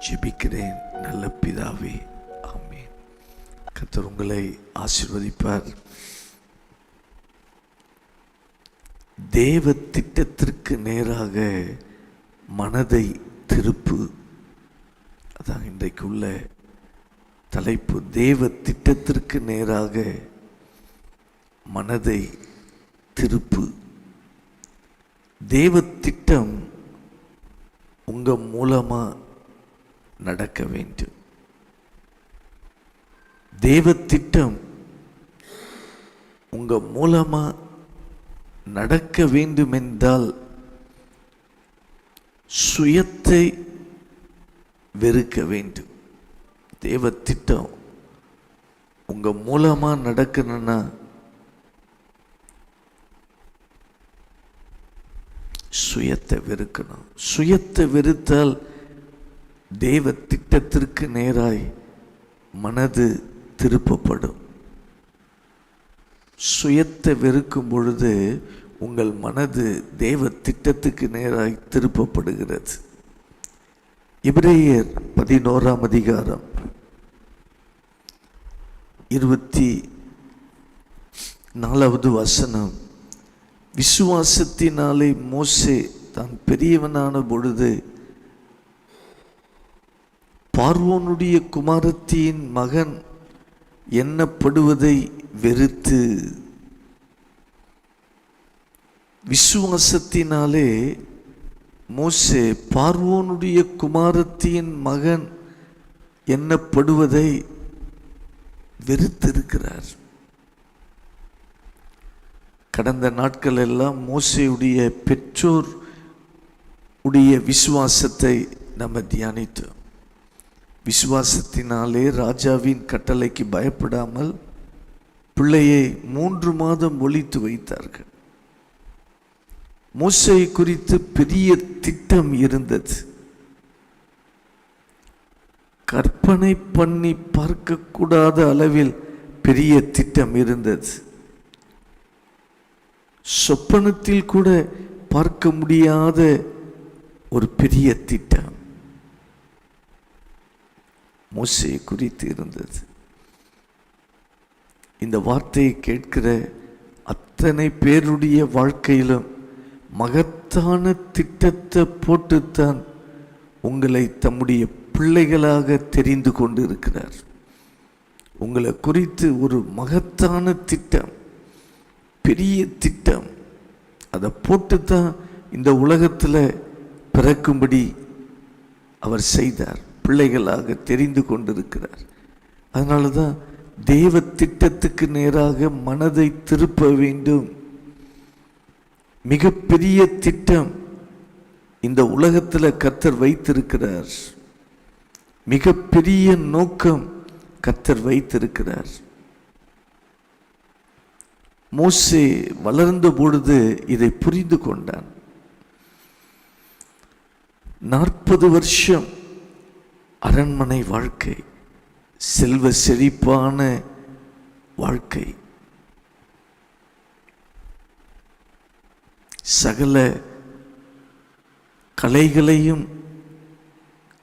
ஜெபிக்கிறேன் நல்ல பிதாவே, ஆமென். கர்த்தர் உங்களை ஆசீர்வதிப்பார். தேவ திட்டத்திற்கு நேராக மனதை திருப்பு. அதான் இன்றைக்கு உள்ள தலைப்பு. தேவ திட்டத்திற்கு நேராக மனதை திருப்பு. தேவ திட்டம் உங்க மூலமா நடக்க வேண்டும். தேவ திட்டம் உங்க மூலமா நடக்க வேண்டும் என்றால் சுயத்தை வெறுக்க வேண்டும். தேவ திட்டம் உங்க மூலமா நடக்கணும்னா சுயத்தை வெறுக்கணும். சுயத்தை வெறுத்தால் தேவ திட்டத்திற்கு நேராய் மனது திருப்பப்படும். சுயத்தை வெறுக்கும் பொழுது உங்கள் மனது தேவ திட்டத்துக்கு நேராய் திருப்பப்படுகிறது. எபிரேயர் 11ஆம் அதிகாரம் 24வது வசனம். விசுவாசத்தினாலே மோசே தான் பெரியவனான பொழுது பார்வோனுடைய குமாரத்தியின் மகன் எண்ணப்படுவதை வெறுத்து, விசுவாசத்தினாலே மோசே பார்வோனுடைய குமாரத்தியின் மகன் எண்ணப்படுவதை வெறுத்திருக்கிறார். கடந்த நாட்கள் எல்லாம் மோசேயுடைய பெற்றோர் உடைய விசுவாசத்தை நம்ம தியானித்தோம். விசுவாசத்தினாலே ராஜாவின் கட்டளைக்கு பயப்படாமல் பிள்ளையை 3 மாதம் ஒளித்து வைத்தார்கள். மோசே குறித்து பெரிய திட்டம் இருந்தது. கற்பனை பண்ணி பார்க்கக்கூடாத அளவில் பெரிய திட்டம் இருந்தது. சொப்பனத்தில் கூட பார்க்க முடியாத ஒரு பெரிய திட்டம் மோசே குறித்து இருந்தது. இந்த வார்த்தையை கேட்கிற அத்தனை பேருடைய வாழ்க்கையிலும் மகத்தான திட்டத்தை போட்டுத்தான் உங்களை தம்முடைய பிள்ளைகளாக தெரிந்து கொண்டு இருக்கிறார். உங்களை குறித்து ஒரு மகத்தான திட்டம், பெரிய திட்டம், அதை போட்டுத்தான் இந்த உலகத்தில் பிறக்கும்படி அவர் செய்தார். பிள்ளைகளாக தெரிந்து கொண்டிருக்கிறார். அதனால தான் தேவ திட்டத்துக்கு நேராக மனதை திருப்ப வேண்டும். மிகப்பெரிய திட்டம் இந்த உலகத்தில் கர்த்தர் வைத்திருக்கிறார். மிகப்பெரிய நோக்கம் கர்த்தர் வைத்திருக்கிறார். மோசே வளர்ந்த பொழுது இதை புரிந்து கொண்டான். 40 வருஷம் அரண்மனை வாழ்க்கை, செல்வ செழிப்பான வாழ்க்கை, சகல கலைகளையும்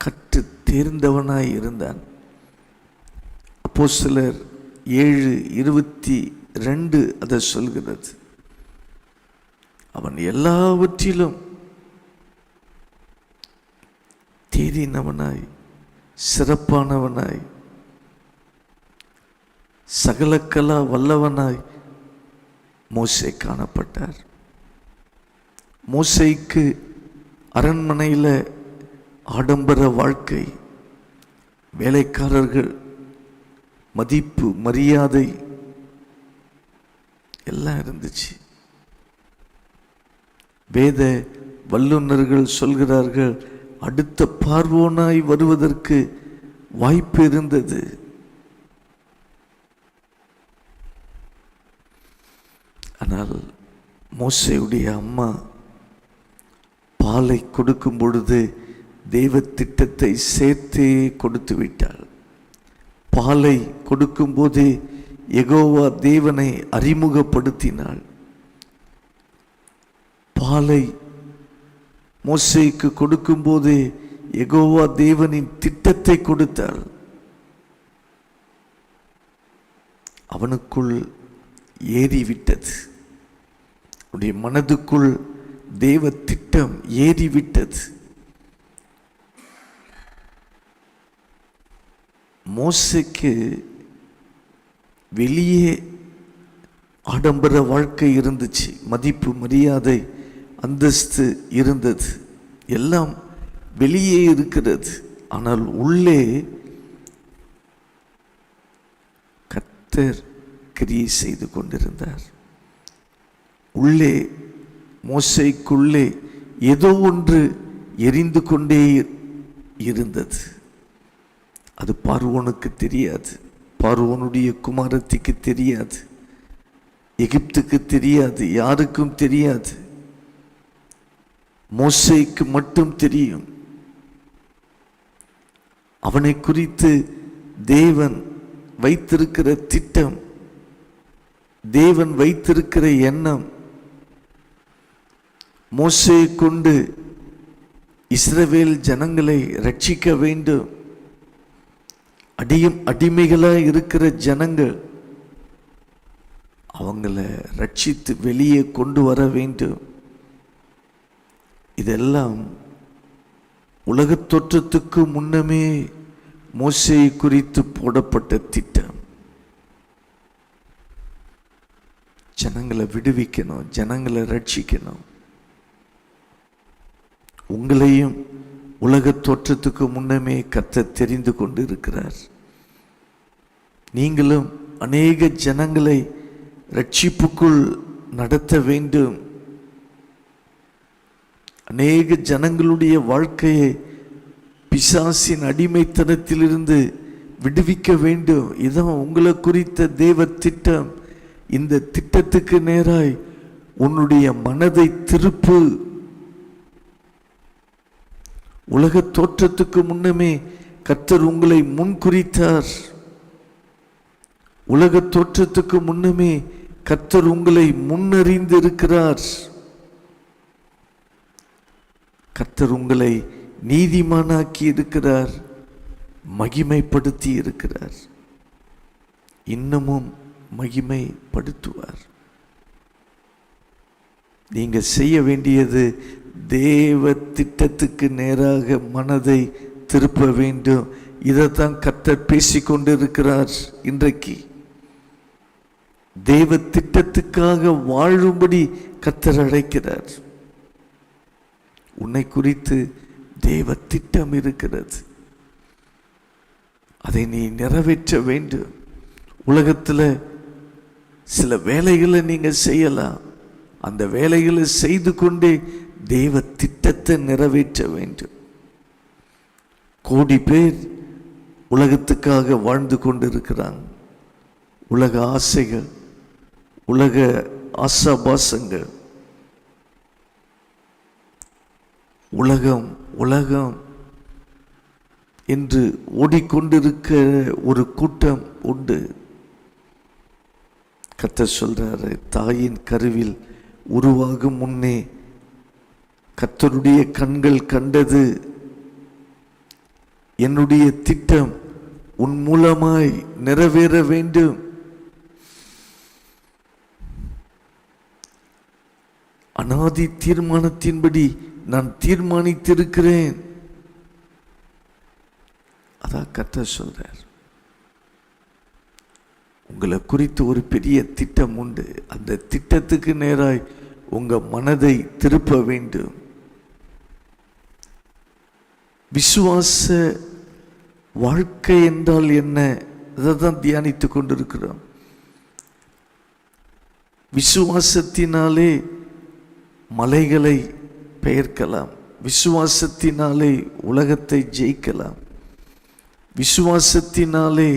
கற்று தேர்ந்தவனாய் இருந்தான். அப்போஸ்தலர் 7:22 அதை சொல்கிறது. அவன் எல்லாவற்றிலும் தேறினவனாய், சிறப்பானவனாய், சகலக்கலா வல்லவனாய் மோசே காணப்பட்டார். மோசேக்கு அரண்மனையில் ஆடம்பர வாழ்க்கை, வேலைக்காரர்கள், மதிப்பு, மரியாதை எல்லாம் இருந்துச்சு. வேத வல்லுநர்கள் சொல்கிறார்கள், அடுத்த பார்வோனாய் வருவதற்கு வாய்ப்பு இருந்தது. ஆனால் மோசேயுடைய அம்மா பாலை கொடுக்கும் பொழுது தெய்வ திட்டத்தை சேர்த்தே கொடுத்து விட்டாள். பாலை கொடுக்கும் போதே யெகோவா தேவனை அறிமுகப்படுத்தினாள். பாலை மோசேக்கு கொடுக்கும்போது யெகோவா தேவனின் திட்டத்தை கொடுத்தால் அவனுக்குள் ஏறிவிட்டது. அவனுடைய மனதுக்குள் தேவ திட்டம் ஏறிவிட்டது. மோசேக்கு வெளியே ஆடம்பர வாழ்க்கை இருந்துச்சு, மதிப்பு மரியாதை அந்தஸ்து இருந்தது, எல்லாம் வெளியே இருக்கிறது. ஆனால் உள்ளே கர்த்தர் கிரியை செய்து கொண்டிருந்தார். உள்ளே மோசேக்குள்ளே ஏதோ ஒன்று எரிந்து கொண்டே இருந்தது. அது பார்வோனுக்கு தெரியாது, பார்வோனுடைய குமாரத்திக்கு தெரியாது, எகிப்துக்கு தெரியாது, யாருக்கும் தெரியாது. மோசேக்கு மட்டும் தெரியும். அவனை குறித்து தேவன் வைத்திருக்கிற திட்டம், தேவன் வைத்திருக்கிற எண்ணம், மோசேயை கொண்டு இஸ்ரவேல் ஜனங்களை ரட்சிக்க வேண்டும். அடிமைகளாக இருக்கிற ஜனங்கள், அவங்கள ரட்சித்து வெளியே கொண்டு வர வேண்டும். இதெல்லாம் உலகத் தோற்றத்துக்கு முன்னமே மோசேயை குறித்து போடப்பட்ட திட்டம். ஜனங்களை விடுவிக்கணும், ஜனங்களை ரட்சிக்கணும். உங்களையும் உலகத் தோற்றத்துக்கு முன்னமே கர்த்தர் தெரிந்து கொண்டு இருக்கிறார். நீங்களும் அநேக ஜனங்களை ரட்சிப்புக்குள் நடத்த வேண்டும். அநேக ஜனங்களுடைய வாழ்க்கையை பிசாசின் அடிமைத்தனத்திலிருந்து விடுவிக்க வேண்டும். இதான் உங்களை குறித்த தேவ திட்டம். இந்த திட்டத்துக்கு நேராய் உன்னுடைய மனதை திருப்பு. உலக தோற்றத்துக்கு முன்னமே கர்த்தர் உங்களை முன்குறித்தார். உலக தோற்றத்துக்கு முன்னமே கர்த்தர் உங்களை முன்னறிந்து இருக்கிறார். கர்த்தர் உங்களை நீதிமானாக்கி இருக்கிறார், மகிமைப்படுத்தி இருக்கிறார், இன்னமும் மகிமைப்படுத்துவார். நீங்க செய்ய வேண்டியது தேவ திட்டத்துக்கு நேராக மனதை திருப்ப வேண்டும். இதைத்தான் கர்த்தர் பேசிக்கொண்டு இருக்கிறார். இன்றைக்கு தேவ திட்டத்துக்காக வாழும்படி கர்த்தர் அழைக்கிறார். உன்னை குறித்து தேவ திட்டம் இருக்கிறது, அதை நீ நிறைவேற்ற வேண்டும். உலகத்தில் சில வேலைகளை நீங்க செய்யலாம், அந்த வேலைகளை செய்து கொண்டே தேவ திட்டத்தை நிறைவேற்ற வேண்டும். கோடி பேர் உலகத்துக்காக வாழ்ந்து கொண்டிருக்கிறாங்க. உலக ஆசைகள், உலக ஆசாபாசங்கள், உலகம் உலகம் என்று ஓடிக்கொண்டிருக்கிற ஒரு கூட்டம் உண்டு. கர்த்தர் சொல்றாரு, தாயின் கருவில் உருவாகும் முன்னே கர்த்தருடைய கண்கள் கண்டது, என்னுடைய திட்டம் உன் மூலமாய் நிறைவேற வேண்டும். அநாதி தீர்மானத்தின்படி நான் தீர்மானித்திருக்கிறேன். அதான் கர்த்தர் சொல்றார், உங்களை குறித்து ஒரு பெரிய திட்டம் உண்டு. அந்த திட்டத்துக்கு நேராய் உங்க மனதை திருப்ப வேண்டும். விசுவாச வாழ்க்கை என்றால் என்ன, அதைதான் தியானித்துக் கொண்டிருக்கிறோம். விசுவாசத்தினாலே மலைகளை பெயர்க்கலாம், விசுவாசத்தினாலே உலகத்தை ஜெயிக்கலாம், விசுவாசத்தினாலே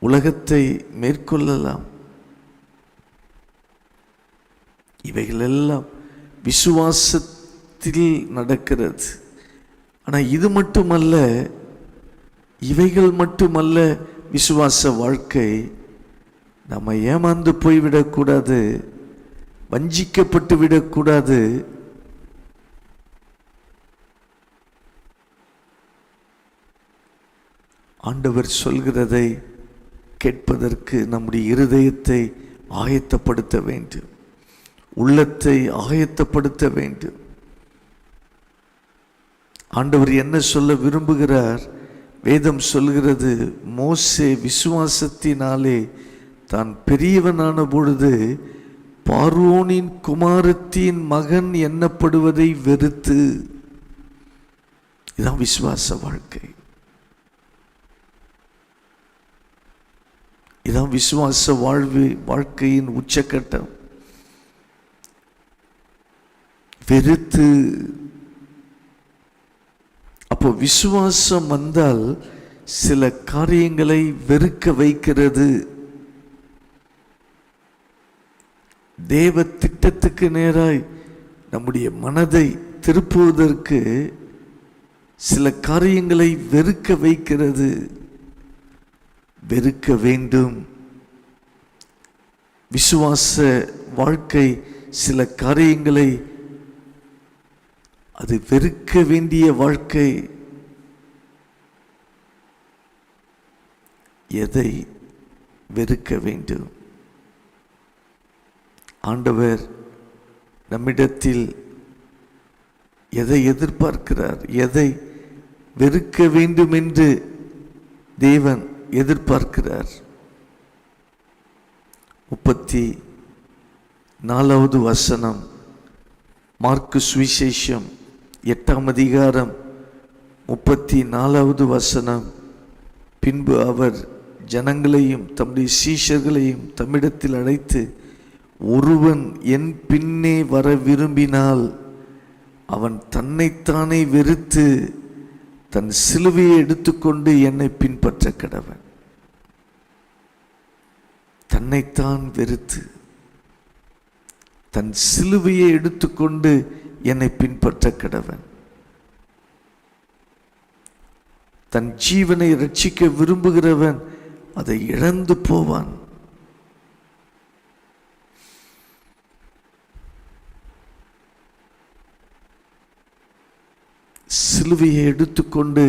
உலகத்தை மேற்கொள்ளலாம். இவைகளெல்லாம் விசுவாசத்தில் நடக்கிறது. ஆனால் இது மட்டுமல்ல, இவைகள் மட்டுமல்ல விசுவாச வாழ்க்கை. நம்ம ஏமாந்து போய்விடக்கூடாது, வஞ்சிக்கப்பட்டு விடக்கூடாது. ஆண்டவர் சொல்கிறதை கேட்பதற்கு நம்முடைய இருதயத்தை ஆயத்தப்படுத்த வேண்டும், உள்ளத்தை ஆயத்தப்படுத்த வேண்டும். ஆண்டவர் என்ன சொல்ல விரும்புகிறார்? வேதம் சொல்கிறது, மோசே விசுவாசத்தினாலே தான் பெரியவனான பொழுது பார்வோனின் குமாரத்தின் மகன் எண்ணப்படுவதை வெறுத்து. இதான் விசுவாச வாழ்க்கை. இதான் விசுவாச வாழ்க்கையின் உச்சக்கட்டம். வெறுத்து. அப்போ விசுவாசம் வந்தால் சில காரியங்களை வெறுக்க வைக்கிறது. தேவ திட்டத்துக்கு நேராய் நம்முடைய மனதை திருப்புவதற்கு சில காரியங்களை வெறுக்க வைக்கிறது. வெறுக்க வேண்டும். விசுவாச வாழ்க்கை சில காரியங்களை அது வெறுக்க வேண்டிய வாழ்க்கை. எதை வெறுக்க வேண்டும்? ஆண்டவர் நம்மிடத்தில் எதை எதிர்பார்க்கிறார்? எதை வெறுக்க வேண்டும் என்று தேவன் எதிர்பார்க்கிறார்? 34வது வசனம், மார்க்கு சுவிசேஷம் 8ஆம் அதிகாரம் 34வது வசனம். பின்பு அவர் ஜனங்களையும் தம்முடைய சீஷர்களையும் தம்மிடத்தில் அழைத்து, ஒருவன் என் பின்னே வர விரும்பினால் அவன் தன்னைத்தானே வெறுத்து தன் சிலுவையை எடுத்துக்கொண்டு என்னை பின்பற்ற கடவன். தன்னைத்தான் வெறுத்து தன் சிலுவையை எடுத்துக்கொண்டு என்னை பின்பற்ற கடவன். தன் ஜீவனை ரட்சிக்க விரும்புகிறவன் அதை இழந்து போவான். சிலுவையை எடுத்துக்கொண்டு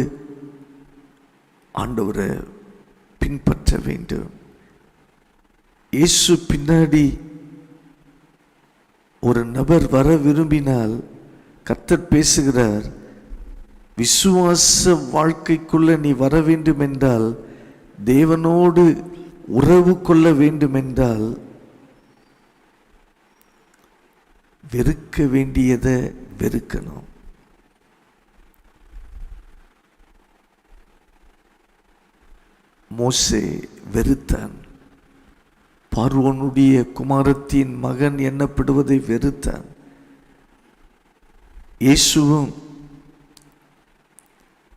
ஆண்டவரை பின்பற்ற வேண்டும். இயேசு பின்னாடி ஒரு நபர் வர விரும்பினால் கர்த்தர் பேசுகிறார், விசுவாச வாழ்க்கைக்குள்ள நீ வர வேண்டும் என்றால், தேவனோடு உறவு கொள்ள வேண்டும் என்றால், வெறுக்க வேண்டியதை வெறுக்கணும். மோசே வெறுத்தான். பார்வோனுடைய குமாரத்தின் மகன் எண்ணப்படுவதை வெறுத்தான். இயேசுவும்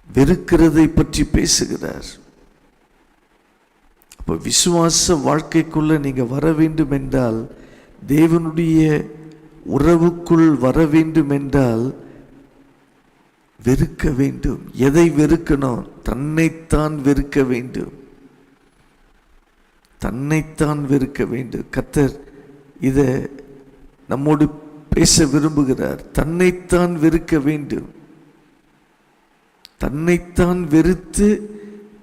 வெறுக்கிறதை பற்றி பேசுகிறார். அப்ப விசுவாச வாழ்க்கைக்குள்ள நீங்க வர வேண்டும் என்றால், தேவனுடைய உறவுக்குள் வர வேண்டும் என்றால் வெறுக்க வேண்டும். எதை வெறுக்கணும்? தன்னைத்தான் வெறுக்க வேண்டும். தன்னைத்தான் வெறுக்க வேண்டும். கர்த்தர் இதை நம்மோடு பேச விரும்புகிறார். தன்னைத்தான் வெறுக்க வேண்டும். தன்னைத்தான் வெறுத்து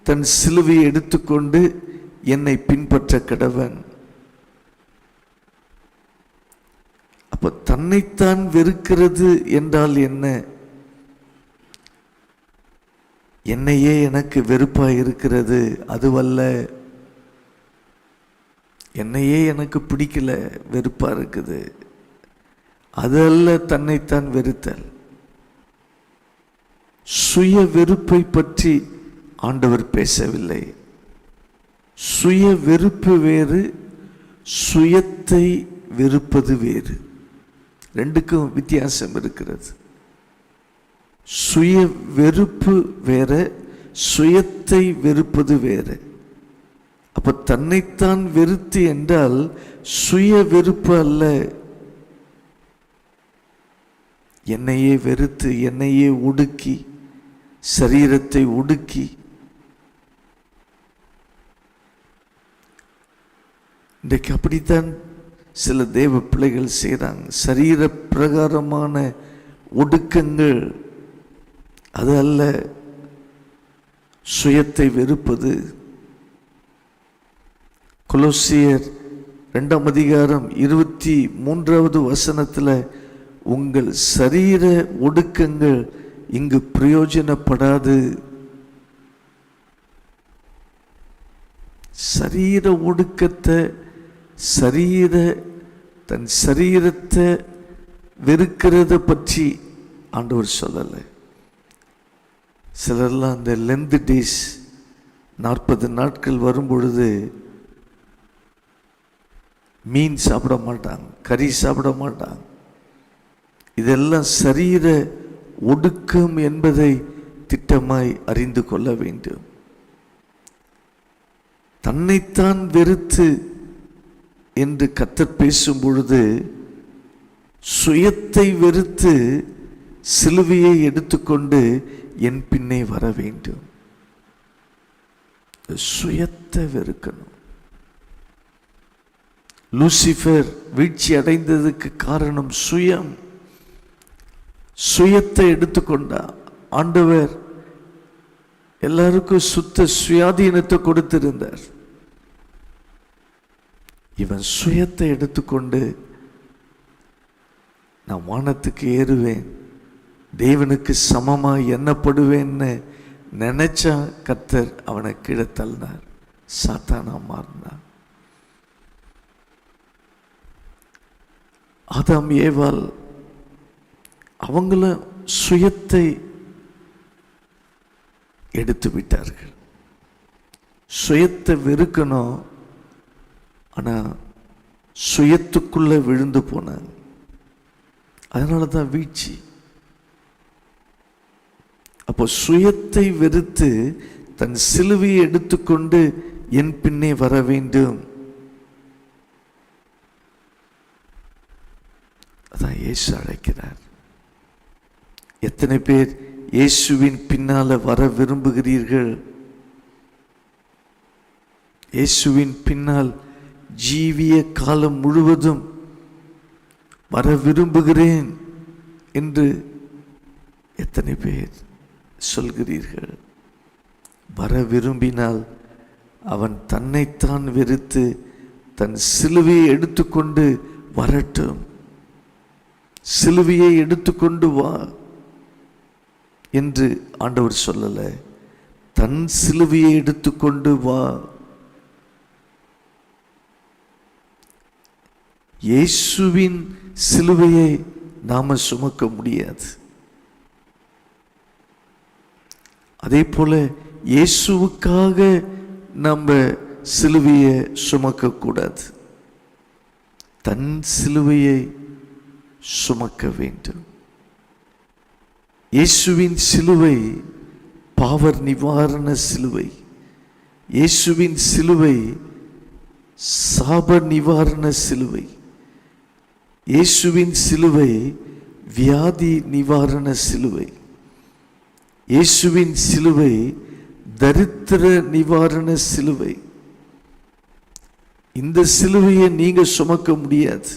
தன் சிலுவையை எடுத்துக்கொண்டு என்னை பின்பற்ற கடவன். அப்ப தன்னைத்தான் வெறுக்கிறது என்றால் என்ன? என்னையே எனக்கு வெறுப்பாய் இருக்கிறது அதுவல்ல. என்னையே எனக்கு பிடிக்கல, வெறுப்பா இருக்குது, அதல்ல தன்னைத்தான் வெறுத்தல். சுய வெறுப்பை பற்றி ஆண்டவர் பேசவில்லை. சுய வெறுப்பு வேறு, சுயத்தை வெறுப்பது வேறு. ரெண்டுக்கும் வித்தியாசம் இருக்கிறது. சுய வெறுப்பு வேற, சுயத்தை வெறுப்பது வேற. அப்ப தன்னைத்தான் வெறுத்து என்றால் சுய வெறுப்பு அல்ல. என்னையே வெறுத்து, என்னையே ஒடுக்கி, சரீரத்தை ஒடுக்கி, இன்றைக்கு அப்படித்தான் சில தேவ பிள்ளைகள் செய்கிறாங்க. சரீர பிரகாரமான ஒடுக்கங்கள் அது அல்ல. சுயத்தை வெறுப்பது. கொலோசியர் 2ஆம் அதிகாரம் 23வது வசனத்தில், உங்கள் சரீர ஒடுக்கங்கள் இங்கு பிரயோஜனப்படாது. சரீர ஒடுக்கத்தை, தன் சரீரத்தை வெறுக்கிறத பற்றி ஆண்டவர் சொல்லலை. சிலர்லாம் அந்த லென்த் டேஸ் 40 நாட்கள் வரும்பொழுது மீன் சாப்பிட மாட்டாங்க, கறி சாப்பிட மாட்டாங்க. இதெல்லாம் சரீர ஒடுக்கம் என்பதை திட்டமாய் அறிந்து கொள்ள வேண்டும். தன்னைத்தான் வெறுத்து என்று கர்த்தர் பேசும் பொழுது, சுயத்தை வெறுத்து சிலுவையை எடுத்துக்கொண்டு என் பின்னே வர வேண்டும். சுயத்தை வெறுக்கணும். லூசிஃபர் வீழ்ச்சி அடைந்ததுக்கு காரணம் சுயம். சுயத்தை எடுத்துக்கொண்டா. ஆண்டவர் எல்லாருக்கும் சுத்த சுயாதீனத்தை கொடுத்திருந்தார். இவன் சுயத்தை எடுத்துக்கொண்டு நான் வானத்துக்கு ஏறுவேன், தேவனுக்கு சமமாக எண்ணப்படுவேன்னு நினைச்சா கர்த்தர் அவனை கீழே தள்ளினார், சாத்தானா மாறினார். ஆதாம் ஏவாள் அவங்களும் சுயத்தை எடுத்து விட்டார்கள். சுயத்தை வெறுக்கணும், ஆனால் சுயத்துக்குள்ள விழுந்து போனாங்க. அதனால தான் வீழ்ச்சி. அப்போ சுயத்தை வெறுத்து தன் சிலுவையை எடுத்துக்கொண்டு என் பின்னே வர வேண்டும். அதான் இயேசு அழைக்கிறார். எத்தனை பேர் இயேசுவின் பின்னால வர விரும்புகிறீர்கள்? இயேசுவின் பின்னால் ஜீவிய காலம் முழுவதும் வர விரும்புகிறேன் என்று எத்தனை பேர் சொல்கிறீர்கள்? வர விரும்பினால் அவன் தன்னைத்தான் வெறுத்து தன் சிலுவையை எடுத்துக்கொண்டு வரட்டும். சிலுவையை எடுத்துக்கொண்டு வா என்று ஆண்டவர் சொல்லல, தன் சிலுவையை எடுத்துக்கொண்டு வா. இயேசுவின் சிலுவையை நாம சுமக்க முடியாது. அதே போல இயேசுவுக்காக நம்ம சிலுவையை சுமக்க கூடாது. தன் சிலுவையை சுமக்க வேண்டும். இயேசுவின் சிலுவை பாவ நிவாரண சிலுவை. இயேசுவின் சிலுவை சாப நிவாரண சிலுவை. இயேசுவின் சிலுவை வியாதி நிவாரண சிலுவை. இயேசுவின் சிலுவை தரித்திர நிவாரண சிலுவை. இந்த சிலுவையை நீங்க சுமக்க முடியாது.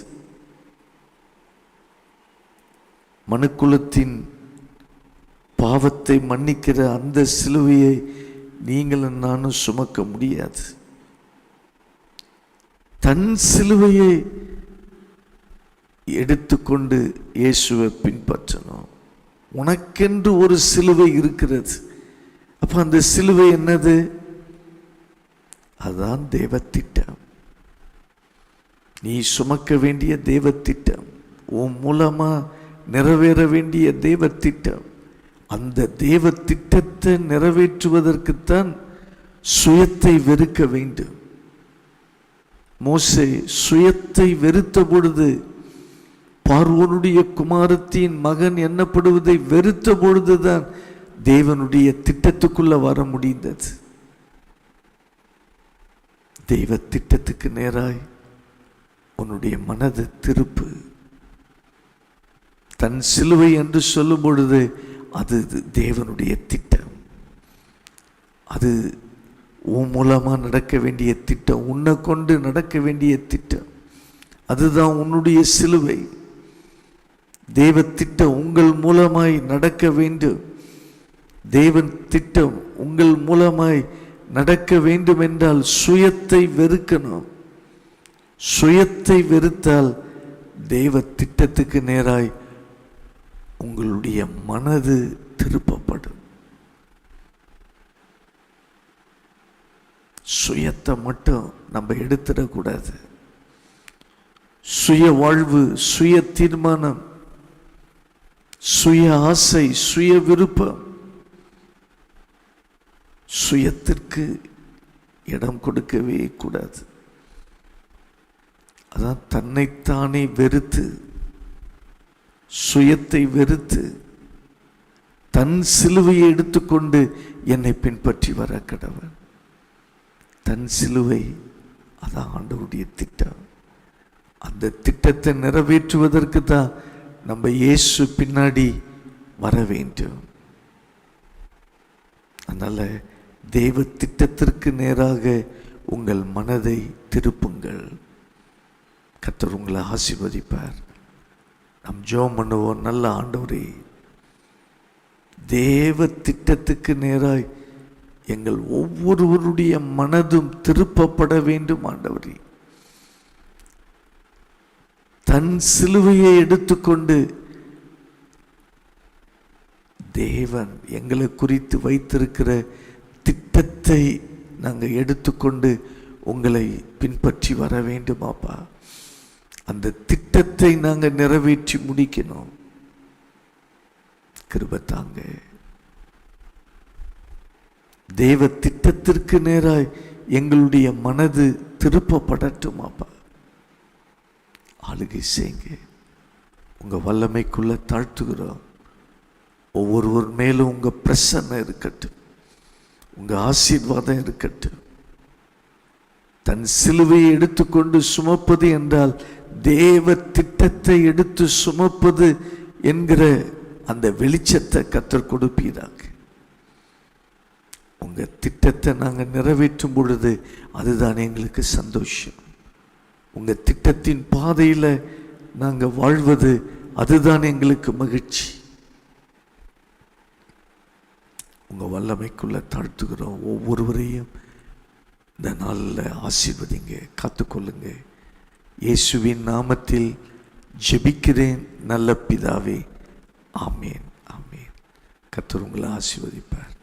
மனுக்குலத்தின் பாவத்தை மன்னிக்கிற அந்த சிலுவையை நீங்களும் நானும் சுமக்க முடியாது. தன் சிலுவையை எடுத்துக்கொண்டு இயேசுவை பின்பற்றணும். உனக்கென்று ஒரு சிலுவை இருக்கிறது. அப்ப அந்த சிலுவை என்னது? அதான் தேவ திட்டம். நீ சுமக்க வேண்டிய தேவ திட்டம், உன் மூலமா நிறைவேற வேண்டிய தேவ திட்டம். அந்த தேவ திட்டத்தை நிறைவேற்றுவதற்குத்தான் சுயத்தை வெறுக்க வேண்டும். மோசே சுயத்தை வெறுத்த பொழுது, பார்வோனுடைய குமாரத்தின் மகன் எண்ணப்படுவதை வெறுத்த பொழுதுதான் தேவனுடைய திட்டத்துக்குள்ள வர முடிந்தது. தெய்வ திட்டத்துக்கு நேராய் உன்னுடைய மனதை திருப்பு. தன் சிலுவை என்று சொல்லும் பொழுது அது தேவனுடைய திட்டம். அது உன் மூலமா நடக்க வேண்டிய திட்டம், உன்னை கொண்டு நடக்க வேண்டிய திட்டம். அதுதான் உன்னுடைய சிலுவை. தேவ திட்டம் உங்கள் மூலமாய் நடக்க வேண்டும். தேவன் திட்டம் உங்கள் மூலமாய் நடக்க வேண்டும் என்றால் சுயத்தை வெறுக்கணும். சுயத்தை வெறுத்தால் தேவ திட்டத்துக்கு நேராய் உங்களுடைய மனது திருப்பப்படும். சுயத்தை மட்டும் நம்ம எடுத்துடக்கூடாது. சுய வாழ்வு, சுய தீர்மானம், சுய ஆசை, சுய விருப்பம், சுயத்திற்கு இடம் கொடுக்கவே கூடாது. அதான் தன்னைத்தானே வெறுத்து, சுயத்தை வெறுத்து தன் சிலுவையை எடுத்துக்கொண்டு என்னை பின்பற்றி வர கடவன். தன் சிலுவை, அதான் ஆண்டவருடைய திட்டம். அந்த திட்டத்தை நிறைவேற்றுவதற்கு தான் நம்ம இயேசு பின்னாடி வர வேண்டும். அதனால தேவ திட்டத்திற்கு நேராக உங்கள் மனதை திருப்புங்கள். கர்த்தர் உங்களை ஆசீர்வதிப்பார். நாம் ஜெபம் பண்ணுவோம். நல்ல ஆண்டவரே, தேவ திட்டத்துக்கு நேராய் எங்கள் ஒவ்வொருவருடைய மனதும் திருப்பப்பட வேண்டும். ஆண்டவரே, தன் சிலுவையை எடுத்துக்கொண்டு தேவன் எங்களை குறித்து வைத்திருக்கிற திட்டத்தை நாங்கள் எடுத்துக்கொண்டு உங்களை பின்பற்றி வர வேண்டுமாப்பா. அந்த திட்டத்தை நாங்கள் நிறைவேற்றி முடிக்கணும். கிருபை தாங்க. தேவ திட்டத்திற்கு நேராய் எங்களுடைய மனது திருப்பப்படட்டுமாப்பா. ஆளுகை செய்யுங்க. உங்க வல்லமைக்குள்ள தாழ்த்துகிறோம். ஒவ்வொருவர் மேலும் உங்க பிரசன்னம் இருக்கட்டும், உங்க ஆசீர்வாதம் இருக்கட்டும். தன் சிலுவையை எடுத்துக்கொண்டு சுமப்பது என்றால் தேவ திட்டத்தை எடுத்து சுமப்பது என்கிற அந்த வெளிச்சத்தை கர்த்தர் கொடுப்பீராக. உங்க திட்டத்தை நாங்கள் நிறைவேற்றும் பொழுது அதுதான் எங்களுக்கு சந்தோஷம். உங்க திட்டத்தின் பாதையில நாங்கள் வாழ்வது அதுதான் எங்களுக்கு மகிழ்ச்சி. உங்க வல்லமைக்குள்ள தாழ்த்துகிறோம். ஒவ்வொருவரையும் இந்த நாளில் ஆசீர்வதிங்க, காத்துக்கொள்ளுங்க. இயேசுவின் நாமத்தில் ஜெபிக்கிறேன் நல்ல பிதாவே. ஆமேன், ஆமேன். கர்த்தர் உங்களை ஆசீர்வதிப்பார்.